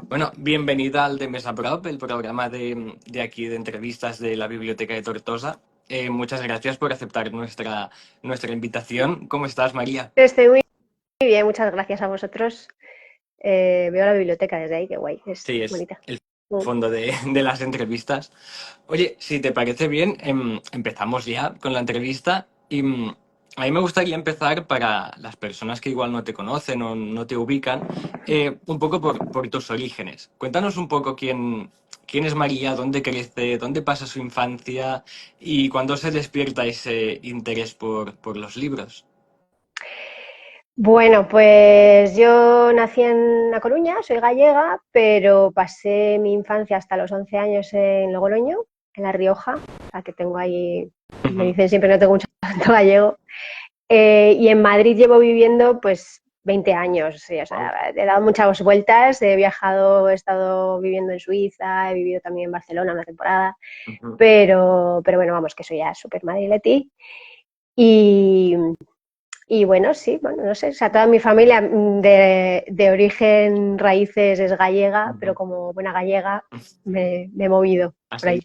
Bueno, bienvenida al de Mesa Prop, el programa de aquí de entrevistas de la Biblioteca de Tortosa. Muchas gracias por aceptar nuestra invitación. ¿Cómo estás, María? Estoy muy bien, muchas gracias a vosotros. Veo la biblioteca desde ahí, qué guay, es Sí, es bonita. el Mm. fondo de las entrevistas. Oye, si te parece bien, empezamos ya con la entrevista y a mí me gustaría empezar para las personas que igual no te conocen o no te ubican, un poco por tus orígenes. Cuéntanos un poco quién es María, dónde crece, dónde pasa su infancia y cuándo se despierta ese interés por los libros. Bueno, pues yo nací en La Coruña, soy gallega, pero pasé mi infancia hasta los 11 años en Logroño, en La Rioja, o sea que tengo ahí, me Ujú. dicen siempre que no tengo mucho acento gallego. Y en Madrid llevo viviendo pues 20 años, sí, o Wow. sea, he dado muchas vueltas, he viajado, he estado viviendo en Suiza, he vivido también en Barcelona una temporada. Ujú. Pero bueno, vamos, que soy ya súper madriletí. Y, y bueno, sí, bueno, no sé, o sea, toda mi familia de origen raíces es gallega, pero Ujú. como buena gallega me he movido Has por ahí.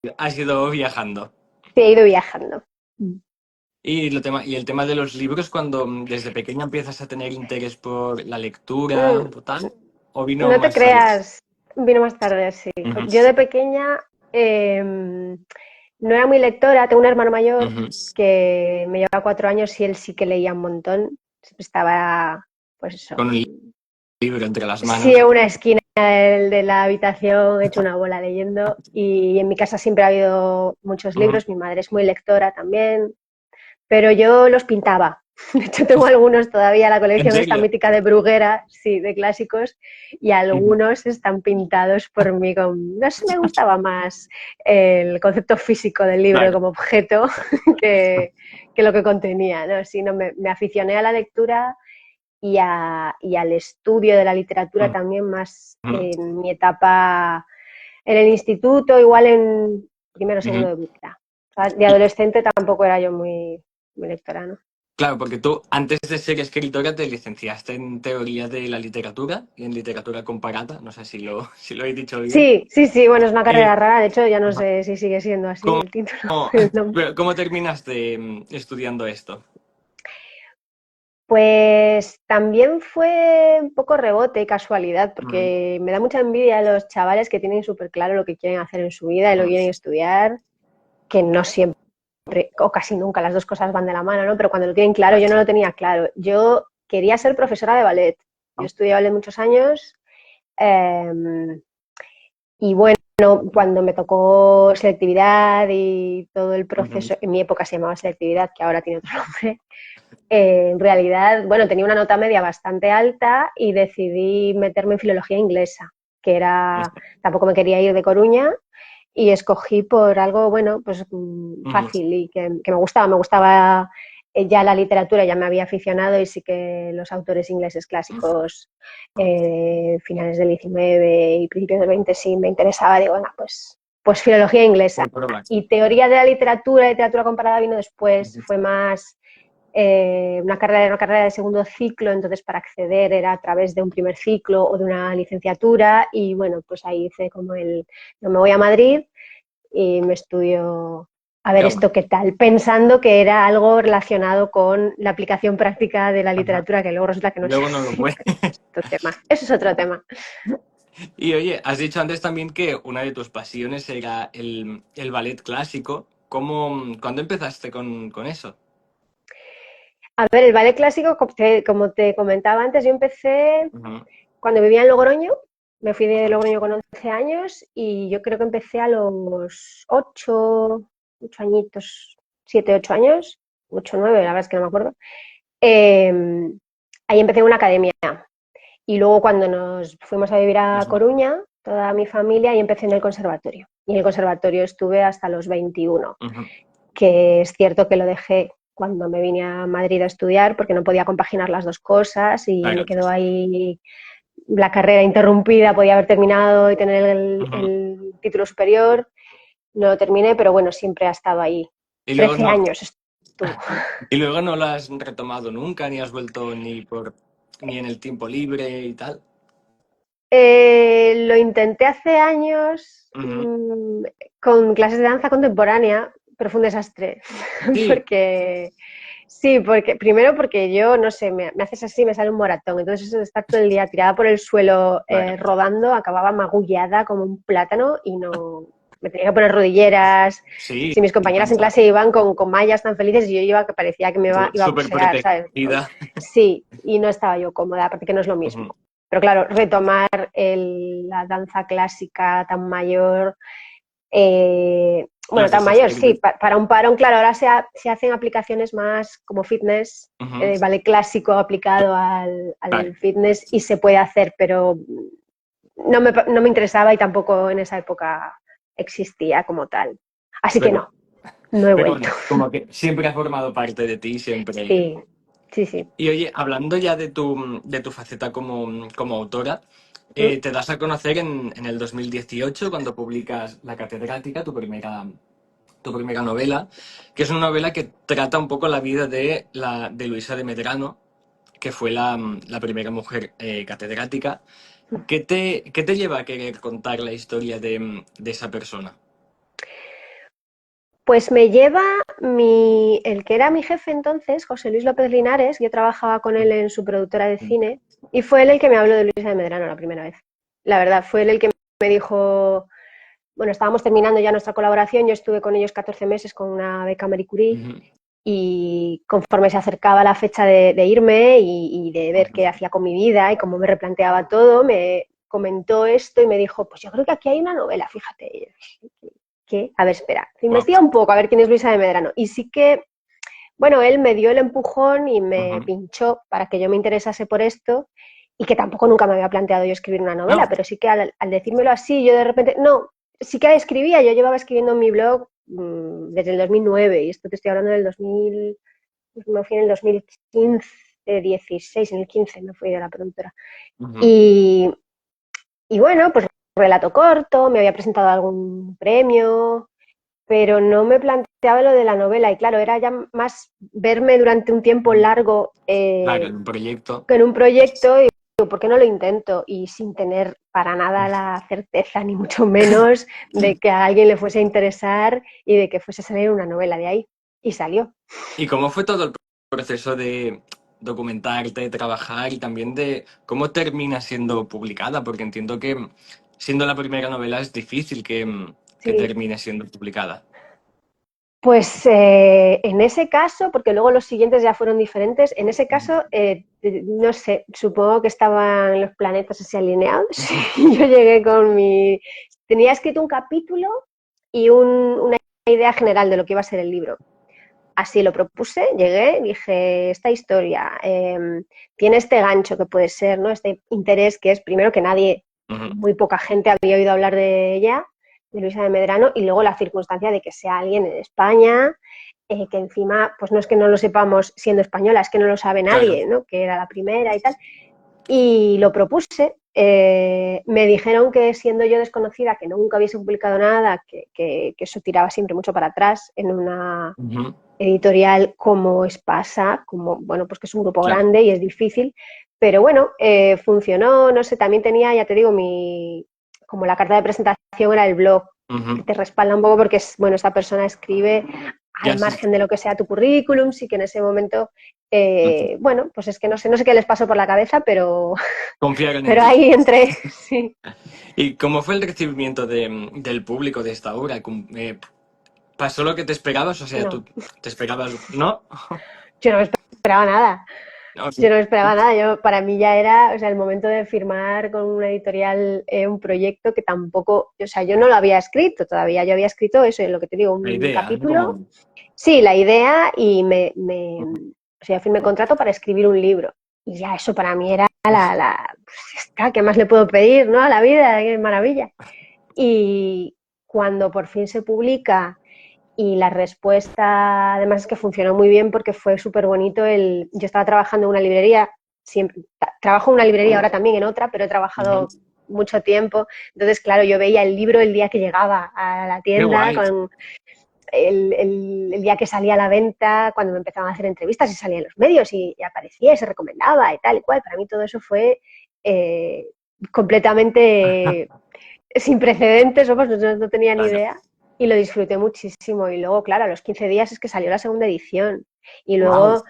ido, has ido viajando. Sí, he ido viajando. Y el tema de los libros, cuando desde pequeña empiezas a tener interés por la lectura Mm, o tal, o vino no te más tarde. creas, vino más tarde, sí. Ujú, Yo de pequeña no era muy lectora, tengo un hermano mayor ujú. que me lleva 4 años y él sí que leía un montón. Siempre estaba, pues eso, Con un libro entre las sí, manos. en una esquina de la habitación hecho una bola leyendo y en mi casa siempre ha habido muchos Ujú. libros, mi madre es muy lectora también, pero yo los pintaba. De hecho, tengo algunos todavía, la ¿En colección esta serio? mítica de Bruguera, sí, de clásicos, y Ujú. algunos están pintados por mí. No sé, me gustaba más el concepto físico del libro Claro. como objeto que, que lo que contenía, ¿no? Sí, no, me aficioné a la lectura y al estudio de la literatura también más Ujú, en mi etapa en el instituto, igual en primero o segundo ujú. de búsqueda. O sea, de Y, adolescente tampoco era yo muy lectora, ¿no? claro, porque tú antes de ser escritora te licenciaste en teoría de la literatura y en literatura comparada, no sé si lo he dicho bien. Sí, sí, sí, bueno, es una carrera Eh, rara, de hecho ya no sé si sigue siendo así ¿Cómo, el título, el nombre. pero cómo terminaste estudiando esto? Pues también fue un poco rebote y casualidad, Ujú, porque me da mucha envidia a los chavales que tienen súper claro lo que quieren hacer en su vida y lo que quieren estudiar, que no siempre o casi nunca las dos cosas van de la mano, ¿no? Pero cuando lo tienen claro, yo no lo tenía claro. Yo quería ser profesora de ballet. Yo estudié ballet muchos años eh, y bueno, cuando me tocó selectividad y todo el ujú. proceso, en mi época se llamaba selectividad, que ahora tiene otro nombre, en realidad, bueno, tenía una nota media bastante alta y decidí meterme en filología inglesa, que era, tampoco me quería ir de Coruña y escogí por algo, bueno, pues Ujú. fácil y que me gustaba ya la literatura, ya me había aficionado y sí que los autores ingleses clásicos, finales del 19 y principios del 20 sí me interesaba, digo, venga, pues filología inglesa. Por pruebas. Y teoría de la literatura comparada vino después, fue más una carrera de segundo ciclo, entonces para acceder era a través de un primer ciclo o de una licenciatura y bueno, pues ahí hice como no me voy a Madrid y me estudio a ver Qué esto bueno. qué tal, pensando que era algo relacionado con la aplicación práctica de la Ajá. literatura, que luego resulta que no es Luego no lo así. fue. Otro tema. Eso es otro tema. Y oye, has dicho antes también que una de tus pasiones era el ballet clásico. ¿Cuándo empezaste con eso? A ver, el ballet clásico, como te comentaba antes, yo empecé Ujú, cuando vivía en Logroño, me fui de Logroño con 11 años y yo creo que empecé a los 8 añitos, 7 8 años, 8 9 la verdad es que no me acuerdo. Eh, Ahí empecé en una academia y luego cuando nos fuimos a vivir a ujú, Coruña, toda mi familia, ahí empecé en el conservatorio. Y en el conservatorio estuve hasta los 21, ujú. que es cierto que lo dejé cuando me vine a Madrid a estudiar porque no podía compaginar las dos cosas y me Claro. quedó ahí la carrera interrumpida, podía haber terminado y tener Ujú. el título superior. No lo terminé, pero bueno, siempre ha estado ahí. Y luego 13 no, años estuvo. y luego no lo has retomado nunca, ni has vuelto ni en el tiempo libre y tal. Lo intenté hace años Ujú. con clases de danza contemporánea, pero fue un desastre. Sí, Porque, sí, porque primero porque yo, no sé, me haces así, me sale un moratón. Entonces eso de estar todo el día tirada por el suelo claro. rodando, acababa magullada como un plátano y no... Me tenía que poner rodilleras. Sí, Si mis y compañeras en tanta. clase iban con mallas tan felices y yo iba que parecía que iba a Súper boxear, ¿sabes? protegida. Sí, y no estaba yo cómoda, aparte que no es lo mismo. Ujú. Pero claro, retomar la danza clásica tan mayor, No bueno, es tan mayor, desastre. sí, para un parón, claro, ahora se hacen aplicaciones más como fitness, Ujú. ballet clásico aplicado Claro. al fitness y se puede hacer, pero no me interesaba y tampoco en esa época existía como tal. Así que Pero, no he pero vuelto. bueno, como que siempre ha formado parte de ti, siempre. Sí, sí, sí. Y oye, hablando ya de tu faceta como autora, Mm. te das a conocer en el 2018 cuando publicas La Catedrática, tu primera novela, que es una novela que trata un poco la vida de Luisa de Medrano, que fue la primera mujer catedrática. Qué te lleva a querer contar la historia de esa persona? Pues me lleva el que era mi jefe entonces, José Luis López Linares, yo trabajaba con él en su productora de cine, y fue él el que me habló de Luisa de Medrano la primera vez. La verdad, fue él el que me dijo, bueno, estábamos terminando ya nuestra colaboración, yo estuve con ellos 14 meses con una beca Marie Curie, Ujú, y conforme se acercaba la fecha de irme y de ver qué ujú. hacía con mi vida y cómo me replanteaba todo, me comentó esto y me dijo, pues yo creo que aquí hay una novela, fíjate. Y yo dije, ¿qué? A ver, espera, Guau. investiga un poco a ver quién es Luisa de Medrano. Y sí que, bueno, él me dio el empujón y me Ujú. pinchó para que yo me interesase por esto y que tampoco nunca me había planteado yo escribir una No, novela, pero sí que al decírmelo así, yo de repente, no, sí que escribía, yo llevaba escribiendo en mi blog desde el 2009 y esto te estoy hablando del 2000, me fui en el 2015, 16, en el 15 me fui de la productora. ujú. Y, y bueno, pues relato corto, me había presentado algún premio, pero no me planteaba lo de la novela y claro, era ya más verme durante un tiempo largo Claro, en un proyecto. en un proyecto y digo, ¿por qué no lo intento? Y sin tener para nada la certeza, ni mucho menos, de que a alguien le fuese a interesar y de que fuese a salir una novela de ahí. Y salió. ¿Y cómo fue todo el proceso de documentarte, trabajar y también de cómo termina siendo publicada? Porque entiendo que siendo la primera novela es difícil que Sí. termine siendo publicada. Pues en ese caso, porque luego los siguientes ya fueron diferentes, en ese caso, no sé, supongo que estaban los planetas así alineados. Yo llegué con mi... Tenía escrito un capítulo y una idea general de lo que iba a ser el libro. Así lo propuse, llegué, dije, esta historia tiene este gancho que puede ser, ¿no? Este interés que es, primero que nadie, Ujú. muy poca gente había oído hablar de ella, de Luisa de Medrano, y luego la circunstancia de que sea alguien en España, que encima, pues no es que no lo sepamos siendo española, es que no lo sabe Claro. nadie, ¿no? Que era la primera y tal. Y lo propuse. Me dijeron que siendo yo desconocida, que nunca hubiese publicado nada, que eso tiraba siempre mucho para atrás en una Ujú. editorial como Espasa, como, bueno, pues que es un grupo Claro. grande y es difícil, pero bueno, funcionó, no sé, también tenía, ya te digo, como la carta de presentación era el blog, que Ujú. te respalda un poco porque es, bueno, esta persona escribe Ya al sí. margen de lo que sea tu currículum, sí que en ese momento, Ujú. bueno, pues es que no sé qué les pasó por la cabeza, pero, Confiaron en pero ti. ahí entré, sí. ¿Y cómo fue el recibimiento del público de esta obra? ¿Pasó lo que te esperabas? O sea, No, tú te esperabas, ¿no? yo no me esperaba nada. No, Yo sí. no esperaba nada, para mí ya era, o sea, el momento de firmar con una editorial un proyecto que tampoco, o sea, yo no lo había escrito todavía, yo había escrito eso, lo que te digo, La un idea, ¿no? capítulo, Como... sí, la idea y Ujú. o sea, firmé contrato para escribir un libro. Y ya eso para mí era pues ya está, ¿qué más le puedo pedir, ¿no? A la vida, qué maravilla. Y cuando por fin se publica y la respuesta, además, es que funcionó muy bien porque fue súper bonito. Yo estaba trabajando en una librería, siempre, trabajo en una librería ahora también en otra, pero he Ujú. trabajado mucho tiempo. Entonces, claro, yo veía el libro el día que llegaba a la Qué tienda, guay. con el día que salía a la venta, cuando me empezaban a hacer entrevistas y salía en los medios y aparecía y se recomendaba y tal y cual. Para mí todo eso fue completamente sin precedentes, vamos, no tenía ni Claro. idea y lo disfruté muchísimo. Y luego, claro, a los 15 días es que salió la segunda edición y Wow. luego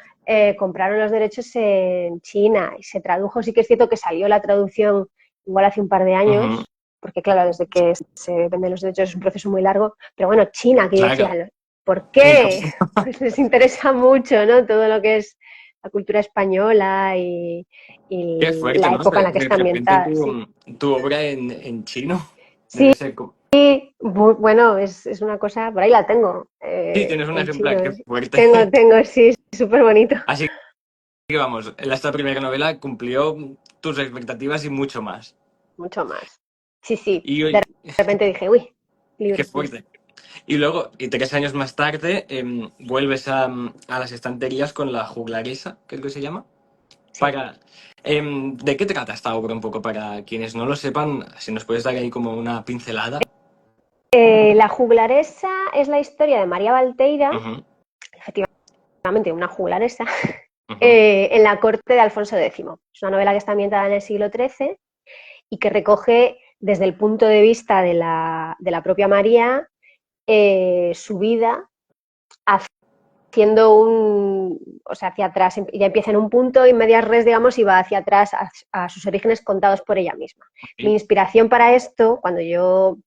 compraron los derechos en China y se tradujo. Sí que es cierto que salió la traducción igual hace un par de Ujú. años, porque claro, desde que se venden los derechos es un proceso muy largo, pero bueno, China, que yo Claro. decía, ¿por ¿Y qué? Pues les interesa mucho, ¿no? Todo lo que es la cultura española qué y fuerte, la ¿no? época en la que De está repente ambientada, sí. tu obra en chino debe Sí, ser... bueno, es una cosa, por ahí la tengo, Sí, tienes un en ejemplar, chino. qué fuerte. Tengo, sí, súper bonito, Así que vamos, esta primera novela cumplió tus expectativas y mucho más. mucho más. Sí, sí, Y de oye, repente dije, uy, qué libros. fuerte. Y luego, y 3 años más tarde, vuelves a las estanterías con La juglaresa, creo que se llama. Sí. Para, ¿De qué trata esta obra un poco? Para quienes no lo sepan, si nos puedes dar ahí como una pincelada. La juglaresa es la historia de María Valteira, Ujú, efectivamente una juglaresa, ujú, en la corte de Alfonso X. Es una novela que está ambientada en el siglo XIII y que recoge desde el punto de vista de la propia María su vida haciendo o sea, hacia atrás, ya empieza en un punto y medias res, digamos, y va hacia atrás a sus orígenes contados por ella misma. Mi sí, inspiración para esto, cuando yo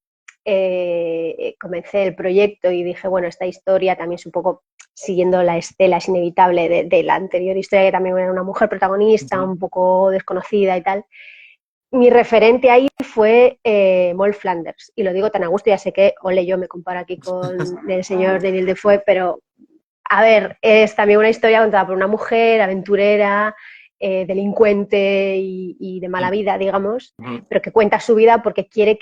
comencé el proyecto y dije, bueno, esta historia también es un poco siguiendo la estela, es inevitable, de la anterior historia, que también era una mujer protagonista, ujú, un poco desconocida y tal. Mi referente ahí fue Moll Flanders, y lo digo tan a gusto, ya sé que, ole, yo me comparo aquí con el señor Daniel Defoe, pero a ver, es también una historia contada por una mujer aventurera, delincuente y de mala vida, digamos, ujú, pero que cuenta su vida porque quiere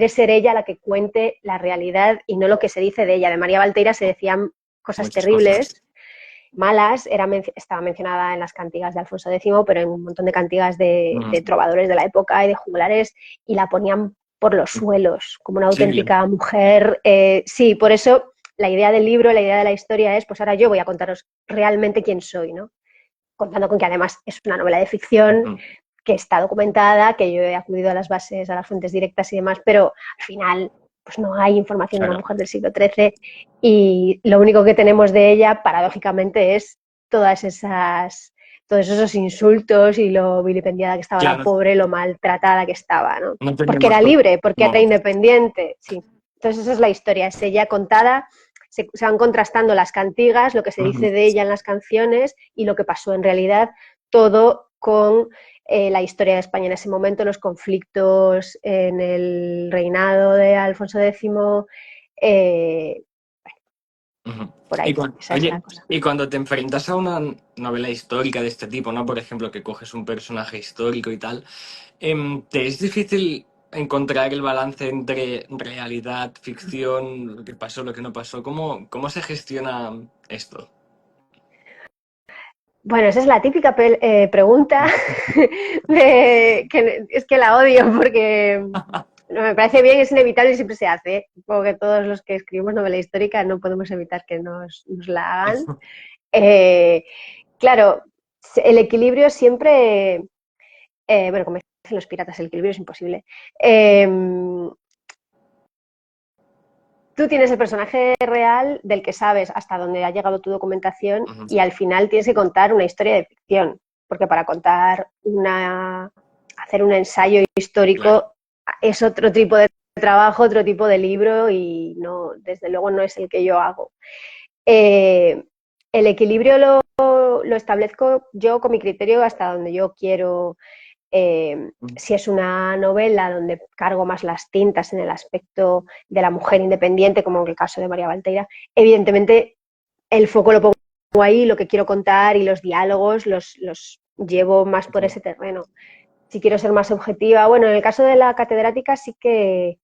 ser ella la que cuente la realidad y no lo que se dice de ella. De María Valteira se decían cosas muchas cosas. terribles, malas, estaba mencionada en las cantigas de Alfonso X, pero en un montón de cantigas Ujú, de trovadores de la época y de juglares, y la ponían por los suelos, como una sí, auténtica mujer. Sí, por eso la idea del libro, la idea de la historia es, pues ahora yo voy a contaros realmente quién soy, ¿no? Contando con que además es una novela de ficción, ujú, que está documentada, que yo he acudido a las bases, a las fuentes directas y demás, pero al final pues no hay información de una claro, mujer del siglo XIII y lo único que tenemos de ella, paradójicamente, es todas esas, todos esos insultos y lo vilipendiada que estaba la claro, pobre, lo maltratada que estaba, ¿no? no Porque tenemos era libre, porque era como... independiente, sí. Entonces esa es la historia, es ella contada, se van contrastando las cantigas, lo que se Ujú, dice de ella en las canciones y lo que pasó en realidad, todo con la historia de España en ese momento, los conflictos en el reinado de Alfonso X, eh, ujú. por ahí, esa es la Oye, cosa. y cuando te enfrentas a una novela histórica de este tipo, ¿no? Por ejemplo, que coges un personaje histórico y tal, ¿te es difícil encontrar el balance entre realidad, ficción, lo que pasó, lo que no pasó? ¿Cómo se gestiona esto? Bueno, esa es la típica pregunta que es que la odio porque no, me parece bien, es inevitable y siempre se hace. Supongo que todos los que escribimos novela histórica no podemos evitar que nos la hagan. Eh, claro, el equilibrio siempre, bueno, como dicen los piratas, el equilibrio es imposible. Eh, Tú tienes el personaje real del que sabes hasta dónde ha llegado tu documentación Ujú, y al final tienes que contar una historia de ficción, porque para hacer un ensayo claro. histórico es otro tipo de trabajo, otro tipo de libro y no, desde luego no es el que yo hago. Eh, el equilibrio lo establezco yo con mi criterio hasta donde yo quiero. Si es una novela donde cargo más las tintas en el aspecto de la mujer independiente, como en el caso de María Valteira, evidentemente el foco lo pongo ahí, lo que quiero contar y los diálogos los llevo más por ese terreno. Si quiero ser más objetiva, bueno, en el caso de la catedrática sí que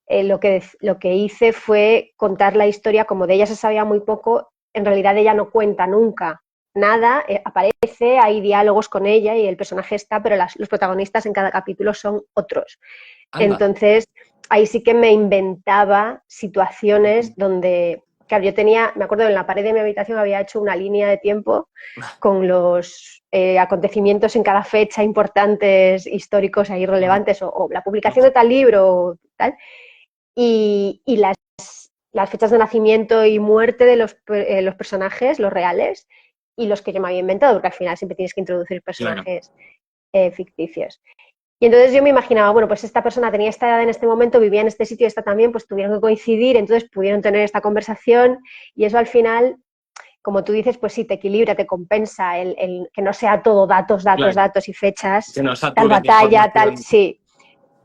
lo que hice fue contar la historia, como de ella se sabía muy poco, en realidad ella no cuenta nunca nada, aparece, hay diálogos con ella y el personaje está, pero los protagonistas en cada capítulo son otros. Anda. Entonces, ahí sí que me inventaba situaciones donde, claro, yo tenía, me acuerdo en la pared de mi habitación había hecho una línea de tiempo con los acontecimientos en cada fecha importantes, históricos ahí relevantes, o la publicación de tal libro, o tal, y las fechas de nacimiento y muerte de los personajes, los reales, y los que yo me había inventado, porque al final siempre tienes que introducir Claro, personajes ficticios. Y entonces yo me imaginaba, bueno, pues esta persona tenía esta edad en este momento, vivía en este sitio y esta también, pues tuvieron que coincidir, entonces pudieron tener esta conversación y eso al final, como tú dices, pues sí, te equilibra, te compensa el que no sea todo datos, datos, claro. datos y fechas, Que no tal saturen de batalla, tal, información. sí.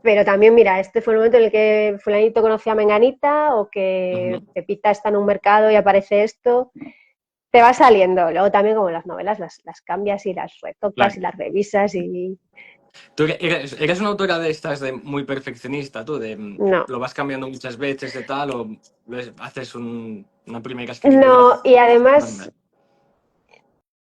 Pero también, mira, este fue el momento en el que fulanito conocía a Menganita o que Ujú. Pepita está en un mercado y aparece esto. Te va saliendo. Luego también como las novelas las cambias y las retocas Claro. y las revisas y Tú eres una autora de estas de muy perfeccionista, tú, de no. lo vas cambiando muchas veces de tal, o haces una primera escritura No, y además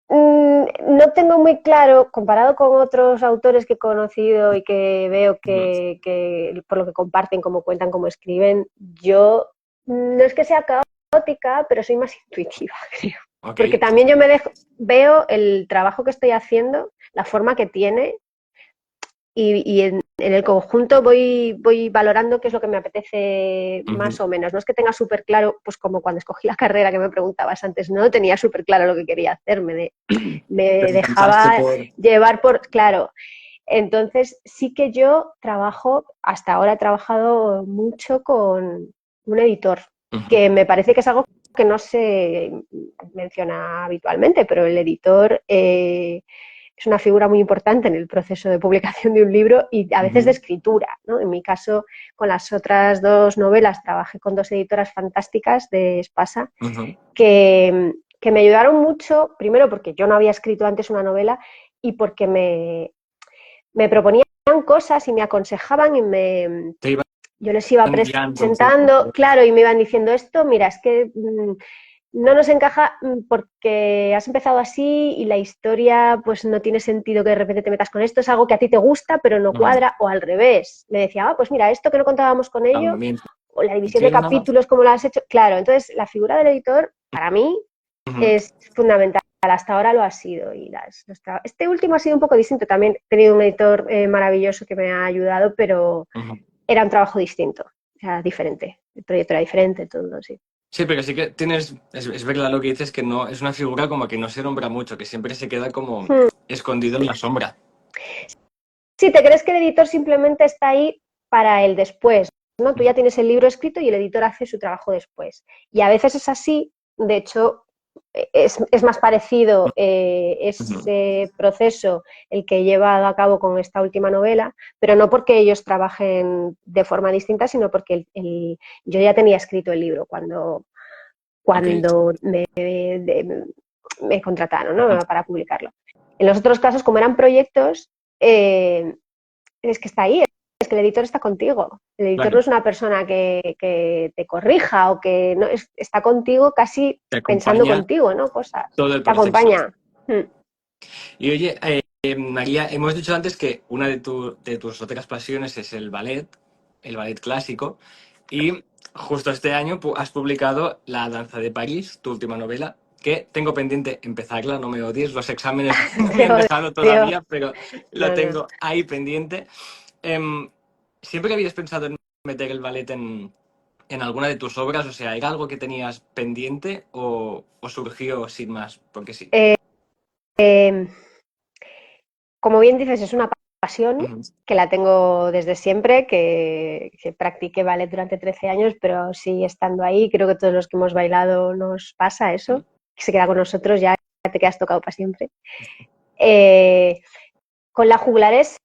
normal. no tengo muy claro, comparado con otros autores que he conocido y que veo Ujú. que por lo que comparten, cómo cuentan, cómo escriben, yo no es que sea caótica, pero soy más intuitiva, creo. Ok. Porque también yo veo el trabajo que estoy haciendo, la forma que tiene, y en el conjunto voy valorando qué es lo que me apetece más Ujú. o menos. No es que tenga súper claro, pues como cuando escogí la carrera que me preguntabas antes, no tenía súper claro lo que quería hacer, me Te decantaste dejaba por... llevar por, claro. Entonces sí que yo trabajo, hasta ahora he trabajado mucho con un editor, Ujú. que me parece que es algo que no se menciona habitualmente, pero el editor es una figura muy importante en el proceso de publicación de un libro y a veces de Ujú. escritura, ¿no? En mi caso, con las otras dos novelas, trabajé con dos editoras fantásticas de Espasa Ujú. que me ayudaron mucho, primero porque yo no había escrito antes una novela y porque me proponían cosas y me aconsejaban y Te iban yo les iba guiando un poco. presentando, claro, y me iban diciendo esto, mira, es que no nos encaja porque has empezado así y la historia pues no tiene sentido que de repente te metas con esto, es algo que a ti te gusta pero no Ujú. cuadra, o al revés. Me decía, pues mira, esto que no contábamos con ello, También o la división de funciona. capítulos, como lo has hecho, claro, entonces la figura del editor para mí Ujú. es fundamental. Hasta ahora lo ha sido. Este último ha sido un poco distinto. También he tenido un editor maravilloso que me ha ayudado, pero Ujú. era un trabajo distinto, o sea, diferente. El proyecto era diferente, todo, sí. Sí, pero sí que tienes, es verdad lo que dices, que no, es una figura como que no se nombra mucho, que siempre se queda como Hmm. escondido en la sombra. Sí, te crees que el editor simplemente está ahí para el después, ¿no? Tú ya tienes el libro escrito y el editor hace su trabajo después. Y a veces es así, de hecho, es más parecido Ujú. ese proceso el que he llevado a cabo con esta última novela, pero no porque ellos trabajen de forma distinta, sino porque yo ya tenía escrito el libro Ok. cuando me contrataron, ¿no? Para publicarlo. En los otros casos, como eran proyectos, es que está ahí, es que el editor está contigo. El editor no Claro, es una persona que te corrija o que no está contigo casi te pensando acompaña contigo, ¿no? Cosas. todo el Te proceso. acompaña. Y oye, María, hemos dicho antes que una de tus otras pasiones es el ballet clásico, y justo este año has publicado La danza de París, tu última novela, que tengo pendiente empezarla, no me odies, los exámenes no me Te han dejado odio. todavía, pero lo No, no. tengo ahí pendiente. Em, ¿Siempre habías pensado en meter el ballet en alguna de tus obras? O sea, ¿era algo que tenías pendiente o surgió sin más? Porque sí. Eh, como bien dices, es una pasión Ujú. que la tengo desde siempre, que practiqué ballet durante 13 años, pero sigue estando ahí. Creo que todos los que hemos bailado nos pasa eso, que se queda con nosotros, ya te quedas tocado para siempre. Eh, con la juglaresa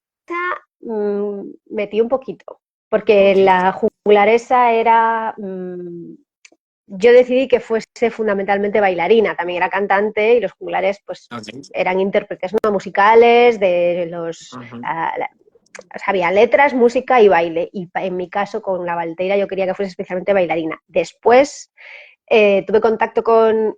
metí un poquito, porque Ok, la juglaresa era... yo decidí que fuese fundamentalmente bailarina, también era cantante y los juglares pues ok. eran intérpretes no musicales de Ujú. o sea, había letras, música y baile, y en mi caso con la Valteira yo quería que fuese especialmente bailarina. Después tuve contacto con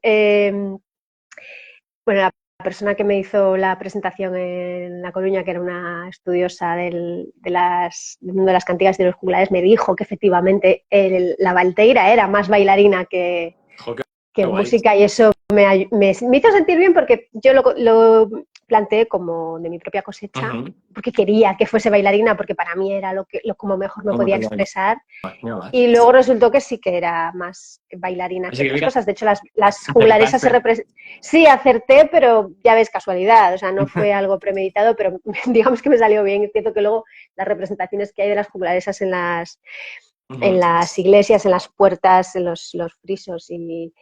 bueno, la persona que me hizo la presentación en La Coruña, que era una estudiosa del mundo de las cantigas y de los juglares, me dijo que efectivamente la Valteira era más bailarina Qué que guay. música y eso me hizo sentir bien porque yo lo planteé como de mi propia cosecha, Ujú. porque quería que fuese bailarina, porque para mí era lo como mejor me ¿Cómo podía te llamas? expresar. No más. Y luego resultó que sí que era más bailarina que Así que otras mira, cosas. De hecho, las juglaresas acertaste. sí acerté, pero ya ves, casualidad. O sea, no fue algo premeditado, pero digamos que me salió bien. Es cierto que luego las representaciones que hay de las juglaresas en Ujú, las iglesias, en las puertas, en los frisos y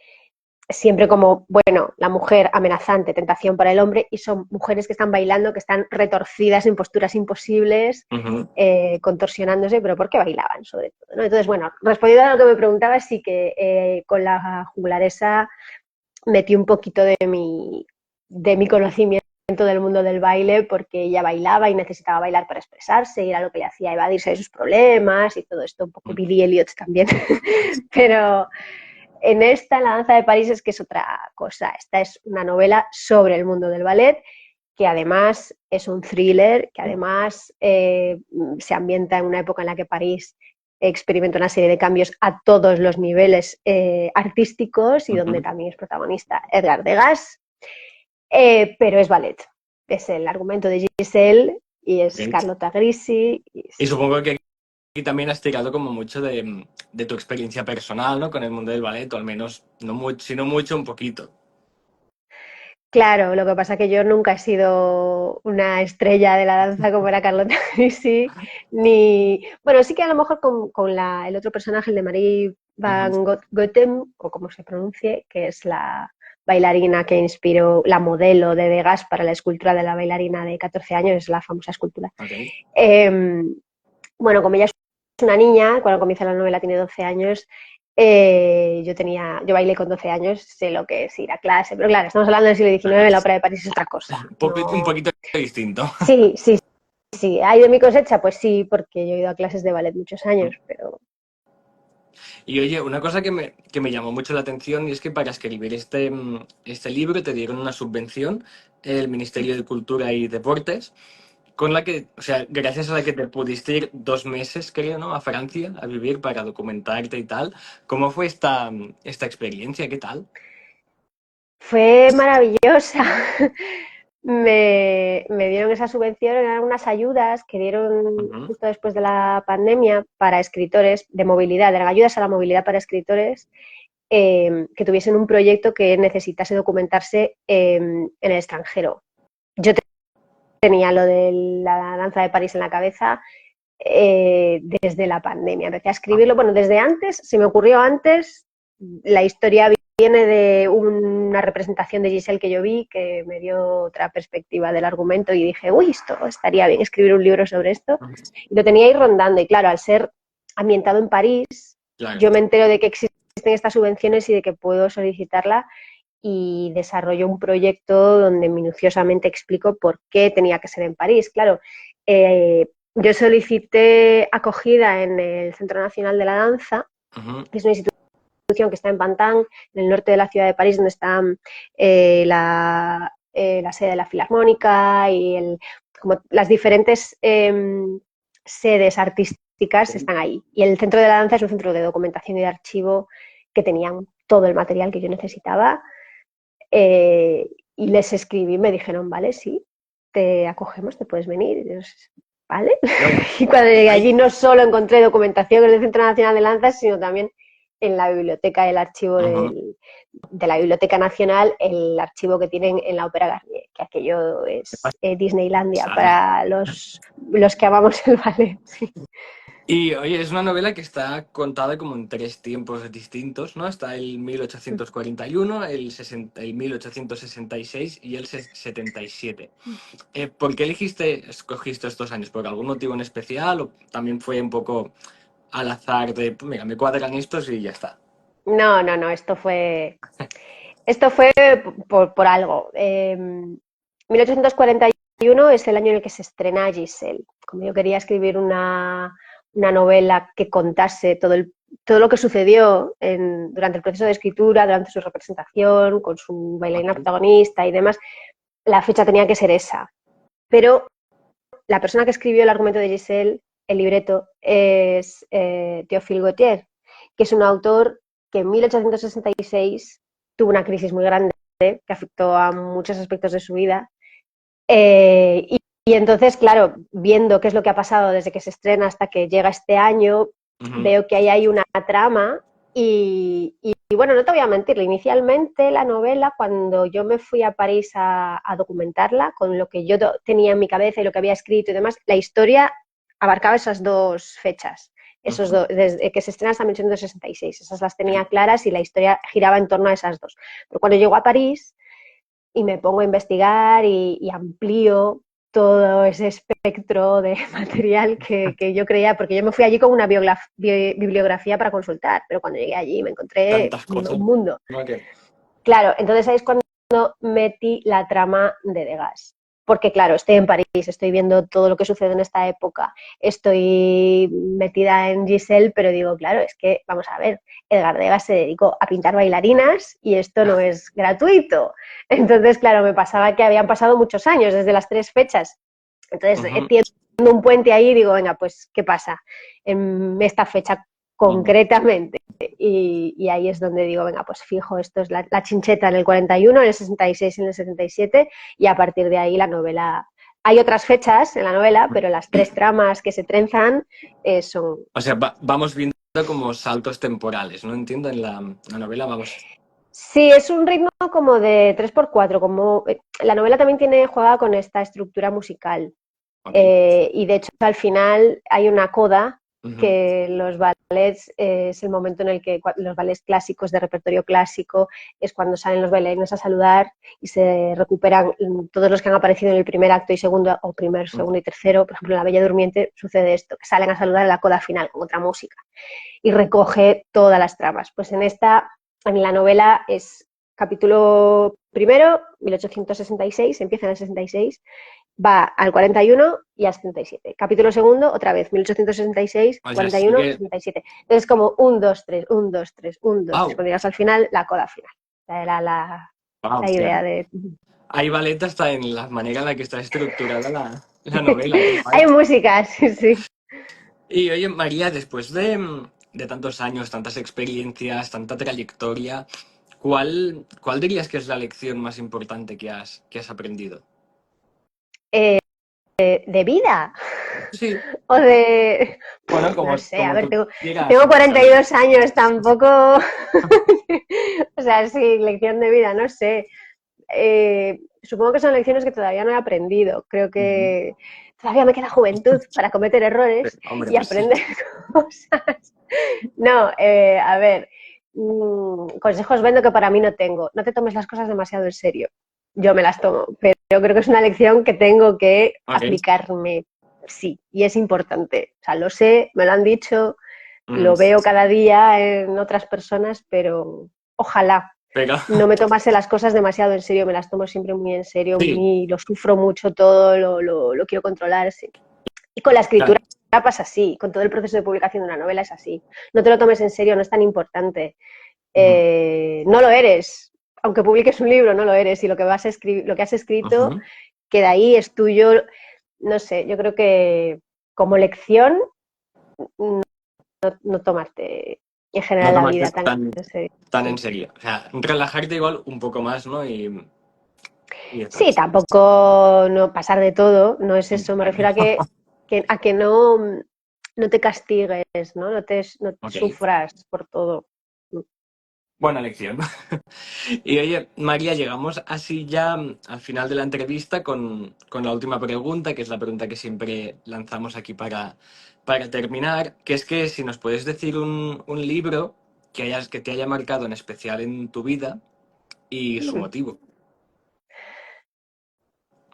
siempre como, bueno, la mujer amenazante, tentación para el hombre, y son mujeres que están bailando, que están retorcidas en posturas imposibles, ujú. contorsionándose, pero porque bailaban sobre todo, ¿no? Entonces, bueno, respondiendo a lo que me preguntabas, sí que con la juglaresa metí un poquito de mi conocimiento del mundo del baile, porque ella bailaba y necesitaba bailar para expresarse, y era lo que le hacía evadirse de sus problemas y todo esto, un poco Billy Elliot también, pero en esta, en La danza de París, es que es otra cosa. Esta es una novela sobre el mundo del ballet, que además es un thriller, que además se ambienta en una época en la que París experimenta una serie de cambios a todos los niveles artísticos y donde Ujú. también es protagonista Edgar Degas, pero es ballet. Es el argumento de Giselle y es Ok. Carlotta Grisi. Y supongo que aquí también has tirado como mucho de tu experiencia personal, ¿no? Con el mundo del ballet, o al menos, no mucho, sino mucho, un poquito. Claro, lo que pasa es que yo nunca he sido una estrella de la danza como era Carlota Grisi, ni... Bueno, sí que a lo mejor con el otro personaje, el de Marie Ujú. Van Gotem, o como se pronuncie, que es la bailarina que inspiró, la modelo de Degas para la escultura de la bailarina de 14 años, es la famosa escultura. Ok. Eh, bueno, como ella es una niña, cuando comienza la novela tiene 12 años, yo bailé con 12 años, sé lo que es ir a clase, pero claro, estamos hablando del siglo XIX, la ópera de París es otra cosa. Un No... poquito distinto. Sí, sí, sí. ¿Hay de mi cosecha? Pues sí, porque yo he ido a clases de ballet muchos años, pero Y oye, una cosa que me llamó mucho la atención y es que para escribir este libro te dieron una subvención, el Ministerio de Cultura y Deportes, con la que, o sea, gracias a la que te pudiste ir 2 meses, creo, ¿no? A Francia a vivir para documentarte y tal. ¿Cómo fue esta experiencia? ¿Qué tal? fue maravillosa. Me dieron esa subvención, eran unas ayudas que dieron Ujú, justo después de la pandemia para escritores de movilidad, eran ayudas a la movilidad para escritores que tuviesen un proyecto que necesitase documentarse en el extranjero. Yo tenía lo de la danza de París en la cabeza desde la pandemia. Empecé a escribirlo, bueno, desde antes, se me ocurrió antes, la historia viene de una representación de Giselle que yo vi, que me dio otra perspectiva del argumento y dije, uy, esto estaría bien escribir un libro sobre esto. Y lo tenía ahí rondando y claro, al ser ambientado en París, claro. yo me entero de que existen estas subvenciones y de que puedo solicitarla y desarrollo un proyecto donde minuciosamente explico por qué tenía que ser en París. Claro, yo solicité acogida en el Centro Nacional de la Danza, Ujú, que es una institución que está en Pantin, en el norte de la ciudad de París, donde está la sede de la Filarmónica y como las diferentes sedes artísticas están ahí. Y el Centro de la Danza es un centro de documentación y de archivo que tenían todo el material que yo necesitaba y les escribí, me dijeron, vale, sí, te acogemos, te puedes venir. Y yo, vale. claro. Y cuando llegué allí Hay, no solo encontré documentación en el Centro Nacional de Danzas, sino también en la biblioteca, el archivo ujú. de la Biblioteca Nacional, el archivo que tienen en la Ópera Garnier, que aquello es Disneylandia Pasada. para los que amamos el ballet. Sí. Y oye, es una novela que está contada como en tres tiempos distintos, ¿no? Está el 1841, el 1866 y el 77. ¿Por qué escogiste estos años? ¿Por algún motivo en especial o también fue un poco al azar de, "Pues mira, me cuadran estos y ya está"? No, no, no, esto fue por algo. 1841 es el año en el que se estrena Giselle. Como yo quería escribir una novela que contase todo lo que sucedió durante el proceso de escritura, durante su representación, con su bailarina Ok. protagonista y demás, la fecha tenía que ser esa. Pero la persona que escribió el argumento de Giselle, el libreto, es Théophile Gautier, que es un autor que en 1866 tuvo una crisis muy grande que afectó a muchos aspectos de su vida. Y entonces, claro, viendo qué es lo que ha pasado desde que se estrena hasta que llega este año, veo que ahí hay una trama y bueno, no te voy a mentir, inicialmente la novela, cuando yo me fui a París a documentarla, con lo que yo tenía en mi cabeza y lo que había escrito y demás, la historia abarcaba esas dos fechas, desde que se estrena hasta 1966, esas las tenía claras y la historia giraba en torno a esas dos. Pero cuando llego a París y me pongo a investigar y amplío todo ese espectro de material que yo creía, porque yo me fui allí con una bibliografía para consultar, pero cuando llegué allí me encontré Tantas un cosas. mundo. ¿No? Claro, entonces ahí es cuando metí la trama de Degas. Porque claro, estoy en París, estoy viendo todo lo que sucede en esta época, estoy metida en Giselle, pero digo, claro, es que, vamos a ver, Edgar Degas se dedicó a pintar bailarinas y esto no es gratuito. Entonces, claro, me pasaba que habían pasado muchos años desde las tres fechas. Entonces, tiendo un puente ahí y digo, venga, pues, ¿qué pasa en esta fecha concretamente? Y ahí es donde digo, venga, pues fijo, esto es la chincheta en el 41, en el 66 y en el 77, y a partir de ahí la novela... Hay otras fechas en la novela, pero las tres tramas que se trenzan son... O sea, vamos viendo como saltos temporales, ¿no? Entiendo, en la novela vamos... Sí, es un ritmo como de 3x4, como... La novela también juega con esta estructura musical. Okay. Y de hecho al final hay una coda Uh-huh. que los ballets es el momento en el que los ballets clásicos de repertorio clásico es cuando salen los bailarines a saludar y se recuperan todos los que han aparecido en el primer acto y segundo, o primero, segundo y tercero. Por ejemplo, en La Bella Durmiente sucede esto, que salen a saludar en la coda final con otra música y recoge todas las tramas. Pues en la novela es capítulo primero, 1866, empieza en el 66, va al 41 y al 77. Capítulo segundo, otra vez, 1866, O sea, 41, sigue... 77. Entonces, como 1, 2, 3, 1, 2, 3, 1, 2, 3. ¡Wow! Cuando llegas al final, la coda final. Esa era ¡Wow! la idea de... Hay ballet hasta en la manera en la que está estructurada la novela. ¡Qué guay! Hay música, sí, sí. Y oye, María, después de tantos años, tantas experiencias, tanta trayectoria, ¿cuál dirías que es la lección más importante que has aprendido? De vida. Sí, O de... bueno, No como, sé, a como ver, tú tengo, quieras, tengo sin saber. 42 años, tampoco... O sea, sí, lección de vida, no sé. Supongo que son lecciones que todavía no he aprendido. Creo Ujú. que todavía me queda juventud para cometer errores Hombre, y pues sí. aprender cosas. No, a ver, consejos vendo que para mí no tengo. No te tomes las cosas demasiado en serio. Yo me las tomo, pero yo creo que es una lección que tengo que Ok. aplicarme, sí, y es importante. O sea, lo sé, me lo han dicho, Mm, lo veo cada día en otras personas, pero ojalá pero no me tomase las cosas demasiado en serio, me las tomo siempre muy en serio, sí, lo sufro mucho todo, lo quiero controlar, sí. Y con la escritura claro. pasa así, con todo el proceso de publicación de una novela es así. No te lo tomes en serio, no es tan importante. Ujú, No lo eres. Aunque publiques un libro, no lo eres. Y lo que vas a escribir, lo que has escrito ujú. queda ahí, es tuyo. No sé, yo creo que como lección no tomarte en No general la tomarte vida tan tan, en serio. tan en Sí. serio. O sea, relajarte igual un poco más, ¿no? Y esto. Sí, tampoco no pasar de todo, no es eso. Me refiero Vale. a que no te castigues, ¿no? No Ok. sufras por todo. Buena lección. Y oye, María, llegamos así ya al final de la entrevista con la última pregunta, que es la pregunta que siempre lanzamos aquí para terminar, que es que si nos puedes decir un libro que te haya marcado en especial en tu vida y su motivo.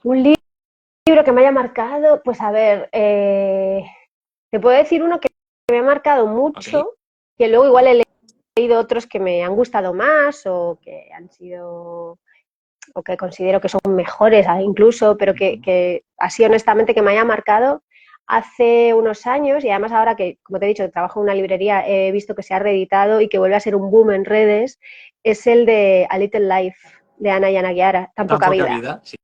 Un libro que me haya marcado, pues a ver, te puedo decir uno que me ha marcado ¿Ok? mucho, que luego igual he leído otros que me han gustado más o que han sido, o que considero que son mejores incluso, pero que así honestamente que me haya marcado hace unos años y además ahora que, como te he dicho, trabajo en una librería, he visto que se ha reeditado y que vuelve a ser un boom en redes, es el de A Little Life de Ana Yanagiara, Tan Tan poca poca vida. vida, sí.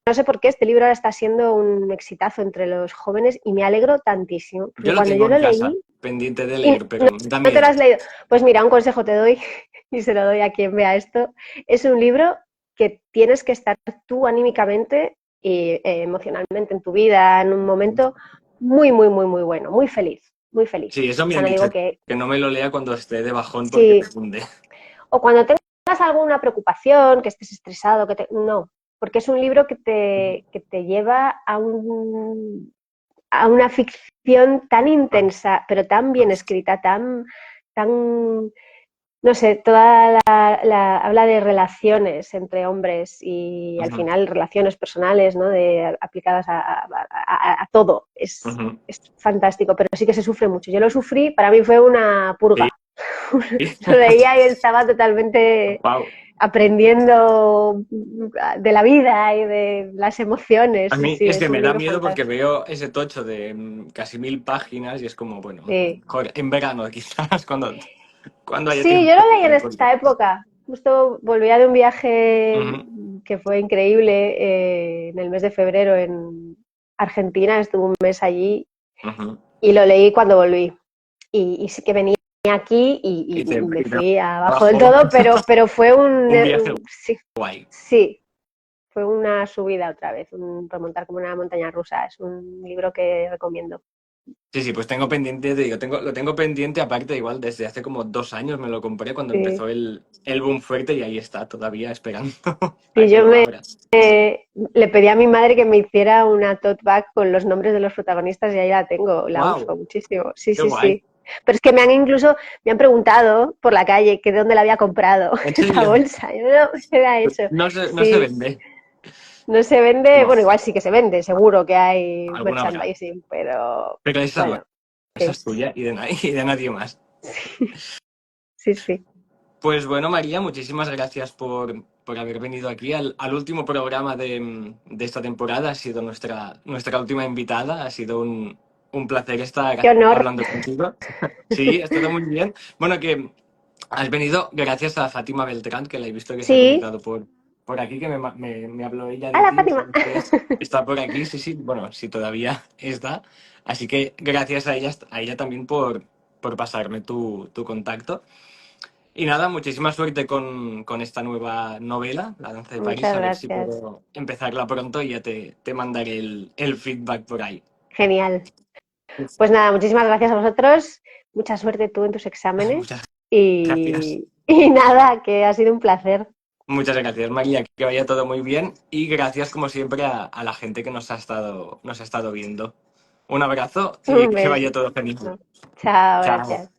No sé por qué este libro ahora está siendo un exitazo entre los jóvenes y me alegro tantísimo, porque Yo lo cuando tengo yo en lo leí, casa. pendiente de Y leer, pero no, me da no te lo miedo. has leído. Pues mira, un consejo te doy y se lo doy a quien vea esto. Es un libro que tienes que estar tú anímicamente y emocionalmente en tu vida en un momento muy, muy, muy, muy bueno, muy feliz, muy feliz. Sí, eso O me sea, han no dicho, digo que que no me lo lea cuando esté de bajón porque sí, me hunde. o cuando tengas alguna preocupación, que estés estresado, no, porque es un libro que te lleva a una ficción tan intensa, pero tan bien escrita, tan no sé, habla de relaciones entre hombres y al Ujú, final relaciones personales, ¿no? Aplicadas a todo. ujú. Es fantástico, pero sí que se sufre mucho. Yo lo sufrí, para mí fue una Sí. purga. Lo leía y estaba totalmente Wow. aprendiendo de la vida y de las emociones. A Sí, mí sí, es que es me un da libro miedo porque fantástico. veo ese tocho de casi 1000 páginas y es como, bueno, Sí. joder, en verano quizás cuando haya Sí, tiempo yo lo leí en libre, esta época. Justo volvía de un viaje Ujú, que fue increíble en el mes de febrero en Argentina. Estuve un mes allí ujú. y lo leí cuando volví. Y sí que venía aquí Y y me y te fui abajo del bajó todo, pero fue un viaje sí, guay. sí, fue una subida otra vez, un remontar como una montaña rusa. Es un libro que recomiendo. Sí, sí, pues tengo pendiente, te digo, lo tengo pendiente, aparte igual desde hace como 2 años me lo compré cuando Sí, empezó el boom fuerte y ahí está, todavía esperando a sí, que lo abra. le pedí a mi madre que me hiciera una tote bag con los nombres de los protagonistas y ahí la tengo, la ¡Wow! uso muchísimo. Sí, ¡Qué sí, guay! sí. Pero es que me han preguntado por la calle que de dónde la había comprado ¿En esa serio? bolsa. Yo no me la he hecho. No se Sí, vende. no se vende, No, bueno, igual sí que se vende, seguro que hay alguna habrá. merchandising, pero Pero esa no, bueno, esa sí, es tuya y y de nadie más. sí, sí. Pues bueno, María, muchísimas gracias por haber venido aquí al último programa de esta temporada. Ha sido nuestra última invitada. Ha sido un placer Qué estar honor. hablando contigo. Sí, ha estado muy bien. Bueno, que has venido gracias a Fátima Beltrán, que la he visto que se ha Sí, conectado por aquí, que me habló ella de a la ti. Fátima. Está por aquí, sí, sí. Bueno, sí, todavía está. Así que gracias a ella también por pasarme tu contacto. Y nada, muchísima suerte con esta nueva novela, La danza de París, Muchas a ver si gracias. puedo empezarla pronto y ya te mandaré el feedback por ahí. Genial. Pues nada, muchísimas gracias a vosotros. Mucha suerte tú en tus Muchas exámenes. gracias. Y nada, que ha sido un placer. Muchas gracias, María, que vaya todo muy bien y gracias como siempre a la gente que nos ha estado viendo. Un abrazo y Un que vaya beso. todo feliz. Chao, Chao. gracias.